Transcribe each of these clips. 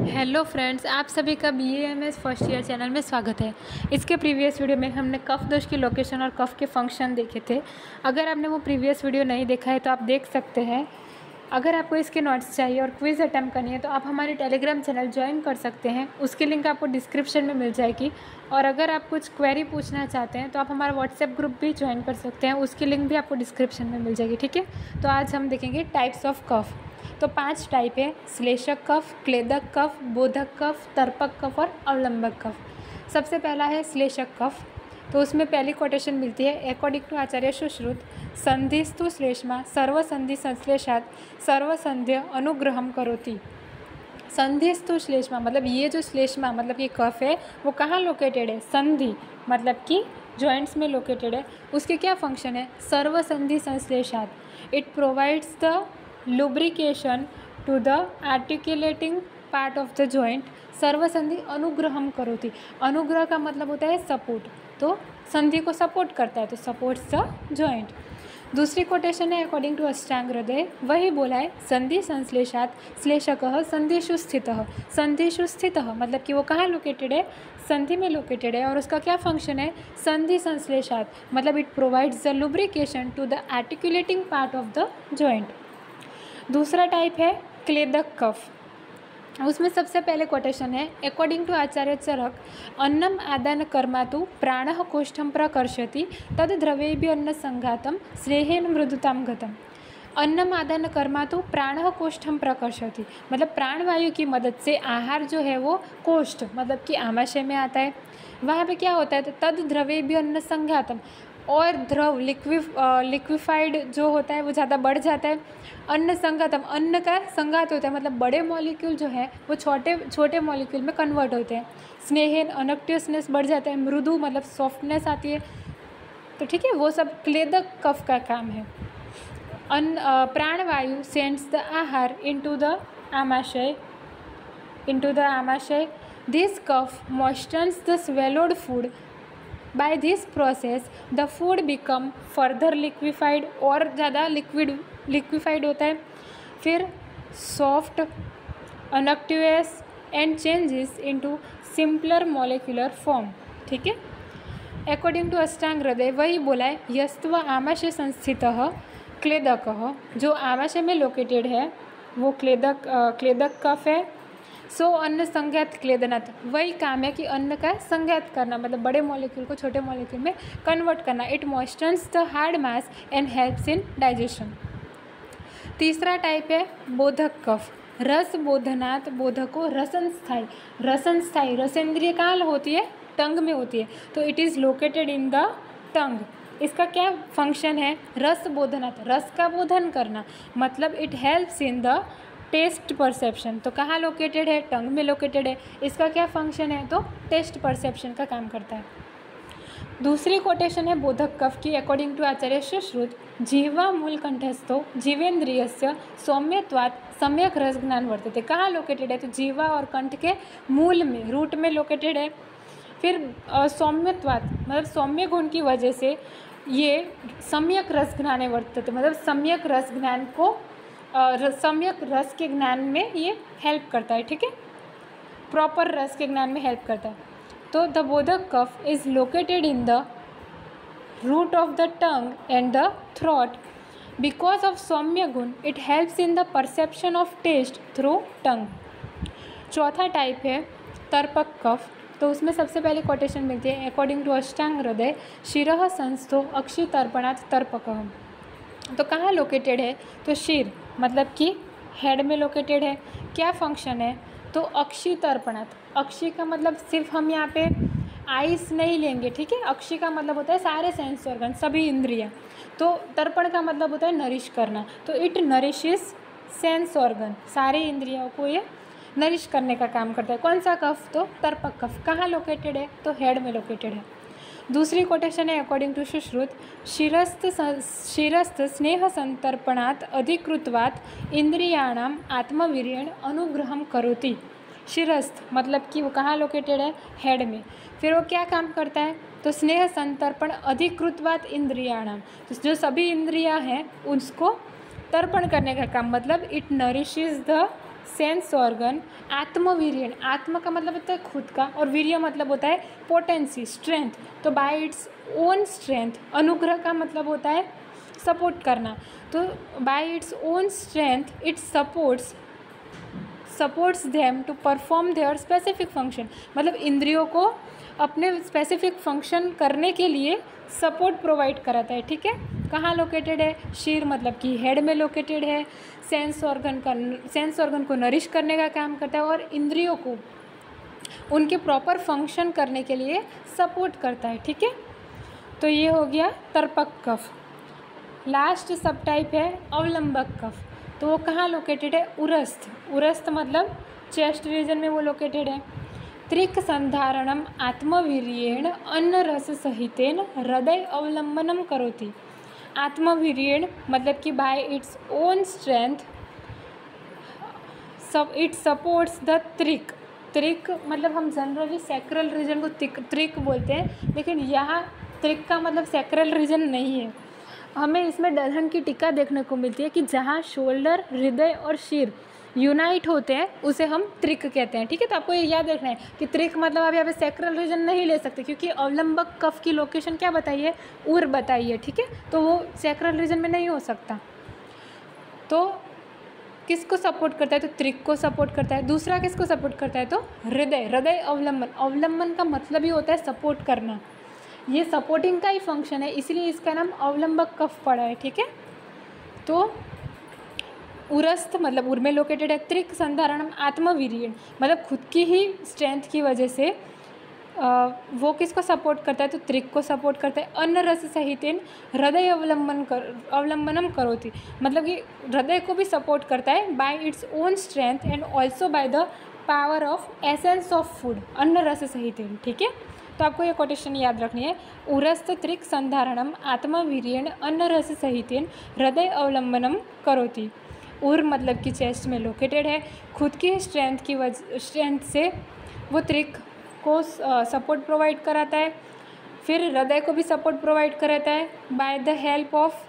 Hello friends, आप सभी का BAMS फर्स्ट ईयर चैनल में स्वागत है। इसके प्रीवियस वीडियो में हमने कफ दोष की लोकेशन और कफ के फंक्शन देखे थे। अगर आपने वो प्रीवियस वीडियो नहीं देखा है तो आप देख सकते हैं। अगर आपको इसके नोट्स चाहिए और क्विज़ अटैम्प्ट करनी है तो आप हमारे टेलीग्राम चैनल ज्वाइन कर सकते हैं। उसकी लिंक आपको डिस्क्रिप्शन में मिल जाएगी। और अगर आप कुछ क्वेरी पूछना चाहते हैं तो आप हमारा व्हाट्सएप ग्रुप भी ज्वाइन कर सकते हैं। उसकी लिंक भी आपको डिस्क्रिप्शन में मिल जाएगी। ठीक है, तो आज हम देखेंगे टाइप्स ऑफ कफ। तो 5 टाइप है: श्लेषक कफ, क्लेदक कफ, बोधक कफ, तर्पक कफ और अवलंबक कफ। सबसे पहला है श्लेषक कफ। तो उसमें पहली कोटेशन मिलती है अकॉर्डिंग टू आचार्य सुश्रुत, संधिस्तु श्लेष्मा सर्वसंधि संश्लेषात सर्वसंध्य अनुग्रहम करोति। संधिस्तु श्लेष्मा मतलब ये जो श्लेष्मा मतलब ये कफ है वो कहाँ लोकेटेड है? संधि मतलब कि जॉइंट्स में लोकेटेड है। उसके क्या फंक्शन है? सर्वसंधि संश्लेषात, it provides the lubrication to the articulating part of the joint। सर्वसंधि अनुग्रहम करोति, अनुग्रह का मतलब होता है सपोर्ट, तो संधि को सपोर्ट करता है, तो सपोर्ट्स द जॉइंट। दूसरी कोटेशन है अकॉर्डिंग टू अष्टांग हृदय, वही बोला है संधि संश्लेषात श्लेषकः संधिषु स्थितः। संधिषु स्थितः मतलब कि वो कहाँ लोकेटेड है? संधि में लोकेटेड है। और उसका क्या फंक्शन है? संधि संश्लेषात मतलब it provides the lubrication to the articulating part of the joint. दूसरा टाइप है क्लेदक कफ। उसमें सबसे पहले कोटेशन है अकॉर्डिंग टू आचार्य चरक, अन्नम आदान कर्मातु प्राणः कोष्ठम प्रकर्षति तद द्रवेभ्य अन्न संघातम स्नेहेन मृदुताम गतम। अन्नम आदान कर्मातु प्राणः कोष्ठम प्रकर्षति मतलब प्राणवायु की मदद से आहार जो है वो कोष्ठ मतलब कि आमाशय में आता है। वहाँ पे क्या होता है? तो तद द्रवेभ्य अन्न संघातम, और द्रव लिक्विफाइड जो होता है वो ज़्यादा बढ़ जाता है। अन्न संघातम, अन्न का संघात होता है मतलब बड़े मॉलिक्यूल जो है वो छोटे छोटे मॉलिक्यूल में कन्वर्ट होते हैं। स्नेहन अनक्टियसनेस बढ़ जाता है, मृदु मतलब सॉफ्टनेस आती है। तो ठीक है, वो सब क्लेदक कफ का काम है। प्राणवायु सेंड्स द आहार इनटू द आमाशय, दिस कफ moistures the swallowed food. By this process the food become further liquefied, और ज़्यादा लिक्विफाइड होता है। फिर सॉफ्ट अनक्टिवस and changes into simpler molecular form. ठीक है, अकॉर्डिंग टू अष्टांग हृदय वही बोला है यस्त्व आमाशय संस्थितः क्लेदकः, जो आमाशय में लोकेटेड है वो क्लेदक कफ है। सो अन्न संज्ञात क्लेदनात्, वही काम है कि अन्न का संज्ञात करना मतलब बड़े मॉलिक्यूल को छोटे मॉलिक्यूल में कन्वर्ट करना। It moistures the hard mass and helps in digestion. तीसरा टाइप है बोधक कफ। रस बोधनात् बोधको रसन स्थायी, रसेंद्रिय कहाँ होती है? टंग में होती है, तो it is located in the tongue. इसका क्या फंक्शन है? रस बोधनात्, रस का बोधन करना मतलब it helps in the taste perception. तो कहाँ लोकेटेड है? टंग में लोकेटेड है। इसका क्या फंक्शन है? तो टेस्ट परसेप्शन का काम करता है। दूसरी कोटेशन है बोधक कफ की अकॉर्डिंग टू आचार्य सुश्रुत, जीवा मूलकंठस्थो जीवेंद्रियस्य सौम्यत्वात् सम्यक रस ज्ञान वर्तते। कहाँ लोकेटेड है? तो जीवा और कंठ के मूल में, रूट में लोकेटेड है। फिर सौम्यत्वात् मतलब सौम्य गुण की वजह से ये सम्यक रस ज्ञाने वर्तते मतलब सम्यक रस ज्ञान को सम्यक रस के ज्ञान में ये हेल्प करता है। ठीक है, प्रॉपर रस के ज्ञान में हेल्प करता है। तो द बोधक कफ is located in the root of the tongue and the throat. Because of सौम्य गुण it helps in the perception of taste through tongue. चौथा टाइप है तर्पक कफ। तो उसमें सबसे पहले कोटेशन मिलती है अकॉर्डिंग टू अष्टांग हृदय, शिरः संस्थो अक्षि तर्पणात् तर्पकः। तो कहाँ लोकेटेड है? तो शिर मतलब कि हेड में लोकेटेड है। क्या फंक्शन है? तो अक्षि तर्पणात्, अक्षि का मतलब सिर्फ हम यहाँ पे आइस नहीं लेंगे। ठीक है, अक्षि का मतलब होता है सारे सेंस ऑर्गन, सभी इंद्रियाँ। तो तर्पण का मतलब होता है नरिश करना, तो इट नरिशेस सेंस ऑर्गन, सारे इंद्रियों को ये नरिश करने का काम करता है। कौन सा कफ? तो तर्पक कफ। कहाँ लोकेटेड है? तो हेड में लोकेटेड है। दूसरी कोटेशन है अकॉर्डिंग टू सुश्रुत, शिरस्थ स्नेह संतर्पणात् अधिकृतवात् इंद्रियाणाम आत्मवीर्येण अनुग्रहम करोति। शिरस्थ मतलब कि वो कहाँ लोकेटेड है? हेड में। फिर वो क्या काम करता है? तो स्नेह संतर्पण अधिकृतवात् इंद्रियाणाम, तो जो सभी इंद्रियां हैं उसको तर्पण करने का काम मतलब it nourishes the sense organ, आत्मवीर्यण, आत्म का मतलब होता है खुद का और वीर्य मतलब होता है पोटेंसी, स्ट्रेंथ। तो बाय इट्स ओन स्ट्रेंथ, अनुग्रह का मतलब होता है सपोर्ट करना। तो by its own strength it supports them to perform their specific function, मतलब इंद्रियों को अपने स्पेसिफिक फंक्शन करने के लिए सपोर्ट प्रोवाइड कराता है। ठीक है, कहाँ लोकेटेड है? शीर मतलब कि हेड में लोकेटेड है। सेंस ऑर्गन को नरिश करने का काम करता है और इंद्रियों को उनके प्रॉपर फंक्शन करने के लिए सपोर्ट करता है। ठीक है, तो ये हो गया तर्पक कफ। लास्ट सब टाइप है अवलंबक कफ। तो वो कहाँ लोकेटेड है? उरस्थ। उरस्थ मतलब चेस्ट रीजन में वो लोकेटेड है। त्रिक संधारणम आत्मवीर्येण अन्न रस सहितेन हृदय अवलंबनम करोति। आत्मवीर्येण मतलब कि bye its own strength it supports the त्रिक। त्रिक मतलब हम जनरली सैक्रल रीजन को त्रिक बोलते हैं, लेकिन यहाँ त्रिक का मतलब सैक्रल रीजन नहीं है। हमें इसमें दलहन की टीका देखने को मिलती है कि जहाँ शोल्डर, हृदय और शीर यूनाइट होते हैं उसे हम त्रिक कहते हैं। ठीक है, तो आपको ये याद रखना है कि त्रिक मतलब आप यहाँ पे सैक्रल रीजन नहीं ले सकते, क्योंकि अवलंबक कफ की लोकेशन क्या बताइए? उर बताइए। ठीक है, तो वो सैक्रल रीजन में नहीं हो सकता। तो किसको सपोर्ट करता है? तो त्रिक को सपोर्ट करता है। दूसरा किसको सपोर्ट करता है? तो हृदय। हृदय अवलंबन, अवलंबन का मतलब ही होता है सपोर्ट करना। ये सपोर्टिंग का ही फंक्शन है, इसलिए इसका नाम अवलंबक कफ पड़ा है। ठीक है, तो उरस्थ मतलब उर में लोकेटेड है। त्रिक संधारणम आत्मवीर्येण मतलब खुद की ही स्ट्रेंथ की वजह से वो किसको सपोर्ट करता है? तो त्रिक को सपोर्ट करता है। अन्न रस सहितेन हृदय अवलंबनम करोति मतलब कि हृदय को भी सपोर्ट करता है bye its own strength and also by the power of essence of food, अन्न रस सहितेन। ठीक है, तो आपको ये कोटेशन याद रखनी है। उरस्थ त्रिक संधारणम आत्मवीर्येण अन्न रस सहितेन हृदय अवलंबनम करोति। उर मतलब कि चेस्ट में लोकेटेड है। खुद की स्ट्रेंथ से वो त्रिक को सपोर्ट प्रोवाइड कराता है, फिर हृदय को भी सपोर्ट प्रोवाइड कराता है by the help of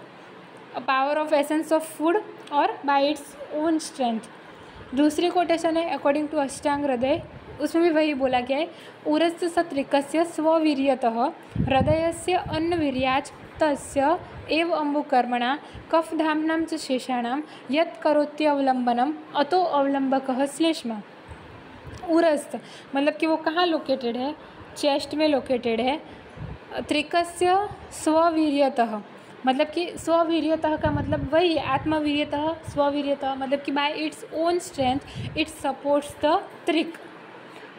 power of essence of food और बाय इट्स ओन स्ट्रेंथ। दूसरी कोटेशन है अकॉर्डिंग टू अष्टांग हृदय, उसमें भी वही बोला गया है। उरस्य सत्रिकस्य स्ववीर्यतः हृदयस्य अन्नवीर्याच तस्य एव अम्बुकर्मणा कफधाम्नां च शेषाणां यत् करोत्यवलंबनम अतो अवलंबकः श्लेष्मा। उरस्थ मतलब कि वो कहाँ लोकेटेड है? चेस्ट में लोकेटेड है। त्रिकस्य स्ववीर्यतः मतलब कि स्ववीर्यतः का मतलब वही है, आत्मवीर्यतः स्ववीर्यतः मतलब कि bye its own strength it supports the त्रिक।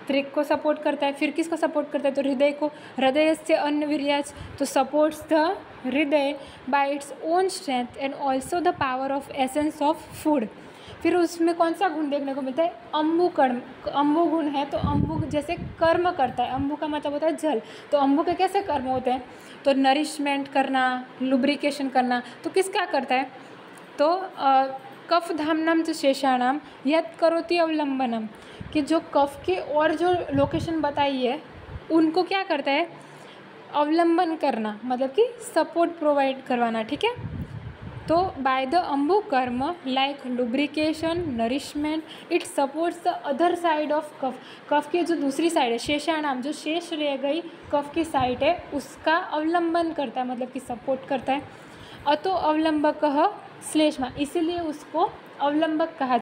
त्रिक को सपोर्ट करता है। फिर किसको सपोर्ट करता है? तो हृदय को। हृदय से अन्नवीर्याच तो सपोर्ट्स द हृदय bye its own strength and also the power of essence of food. फिर उसमें कौन सा गुण देखने को मिलता है? अम्बु कर्म, अम्बु गुण है। तो अम्बु जैसे कर्म करता है, अम्बु का मतलब होता है जल, तो अम्बु के कैसे कर्म होते हैं? तो नरिशमेंट करना, लुब्रिकेशन करना। तो किसका करता है? तो कफ धामनाम च शेषाणाम यत् करोति अवलंबनम कि जो कफ के और जो लोकेशन बताई है उनको क्या करता है? अवलंबन करना मतलब कि सपोर्ट प्रोवाइड करवाना। ठीक है, तो बाय द अम्बु कर्म like lubrication, nourishment it supports the other side of कफ। कफ की जो दूसरी साइड है, शेषाणाम जो शेष रह गई कफ की साइड है उसका अवलंबन करता है मतलब कि सपोर्ट करता है। अतो अवलंबकः श्लेष्मा इसीलिए उसको अवलंबक कहा